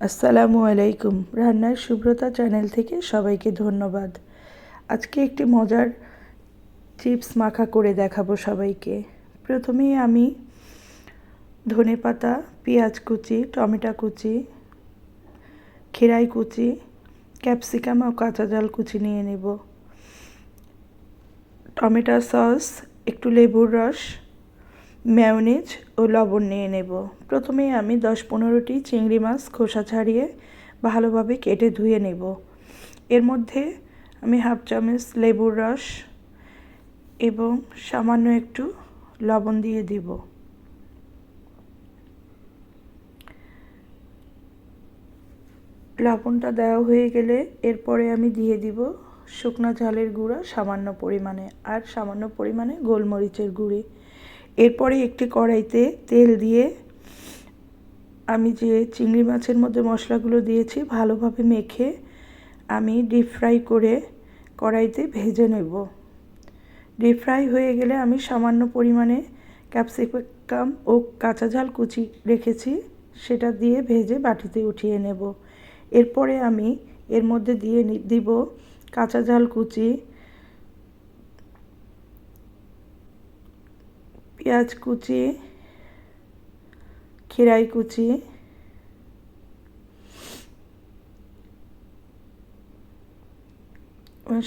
আসসালামু আলাইকুম। রান্নার সুব্রতা চ্যানেল থেকে সবাইকে ধন্যবাদ। আজকে একটি মজার চিপস মাখা করে দেখাবো সবাইকে। প্রথমেই আমি ধনেপাতা, পেঁয়াজ কুচি, টমেটো কুচি, খেরাই কুচি, ক্যাপসিকাম ও কাঁচা ঝাল কুচি নিয়ে নেব। টমেটো সস, একটু লেবুর রস, মেয়োনিজ ও লবণ নিয়ে নেব। প্রথমেই আমি 10-15টি চিংড়ি মাছ খোসা ছাড়িয়ে ভালোভাবে কেটে ধুয়ে নেব। এর মধ্যে আমি হাফ চামচ লেবুর রস এবং সামান্য একটু লবণ দিয়ে দিব। লবণটা দেওয়া হয়ে গেলে এরপরে আমি দিয়ে দিব শুকনো ঝালের গুঁড়া সামান্য পরিমাণে, আর সামান্য পরিমাণে গোলমরিচের গুঁড়ি। এরপরে একটি কড়াইতে তেল দিয়ে আমি যে চিংড়ি মাছের মধ্যে মশলাগুলো দিয়েছি ভালোভাবে মেখে আমি ডিপ ফ্রাই করে কড়াইতে ভেজে নেব। ডিপ ফ্রাই হয়ে গেলে আমি সামান্য পরিমাণে ক্যাপসিকাম ও কাঁচা ঝাল কুচি রেখেছি, সেটা দিয়ে ভেজে বাটিতে উঠিয়ে নেব। এরপরে আমি এর মধ্যে দিয়ে দিব কাঁচা ঝাল কুচি, পেঁয়াজ কুচি, খেরাই কুচি,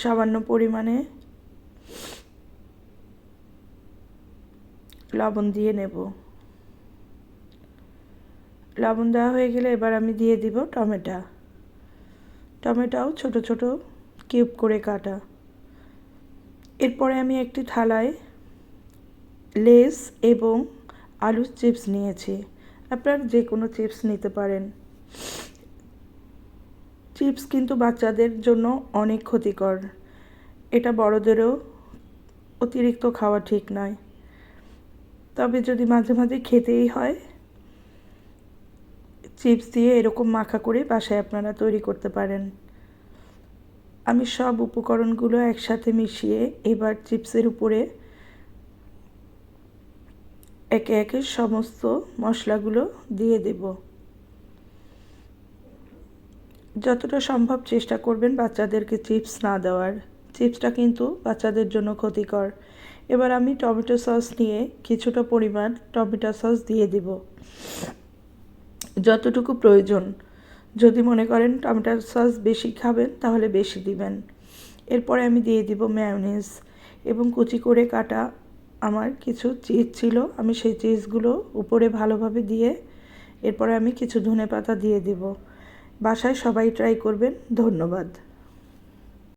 সামান্য পরিমাণে লবণ দিয়ে নেব। লবণ দেওয়া হয়ে গেলে এবার আমি দিয়ে দিব টমেটোও ছোট ছোট কিউব করে কাটা। এরপরে আমি একটি থালায় লেস এবং আলুর চিপস নিয়েছি। আপনারা যে কোনো চিপস নিতে পারেন। চিপস কিন্তু বাচ্চাদের জন্য অনেক ক্ষতিকর, এটা বড়দেরও অতিরিক্ত খাওয়া ঠিক নয়। তবে যদি মাঝে মাঝে খেতেই হয়, চিপস দিয়ে এরকম মাখা করে বাসায় আপনারা তৈরি করতে পারেন। আমি সব উপকরণগুলো একসাথে মিশিয়ে এবার চিপসের উপরে একে একে সমস্ত মশলাগুলো দিয়ে দেব। যতটা সম্ভব চেষ্টা করবেন বাচ্চাদেরকে চিপস না দেওয়ার। চিপসটা কিন্তু বাচ্চাদের জন্য ক্ষতিকর। এবার আমি টমেটো সস নিয়ে কিছুটা পরিমাণ টমেটো সস দিয়ে দেব, যতটুকু প্রয়োজন। যদি মনে করেন টমেটো সস বেশি খাবেন তাহলে বেশি দিবেন। এরপরে আমি দিয়ে দিব মেয়োনিজ এবং কুচি করে কাটা আমার কিছু চিজ ছিল, আমি সেই চিজগুলো উপরে ভালোভাবে দিয়ে এরপরে আমি কিছু ধনেপাতা দিয়ে দিব। বাসায় সবাই ট্রাই করবেন। ধন্যবাদ।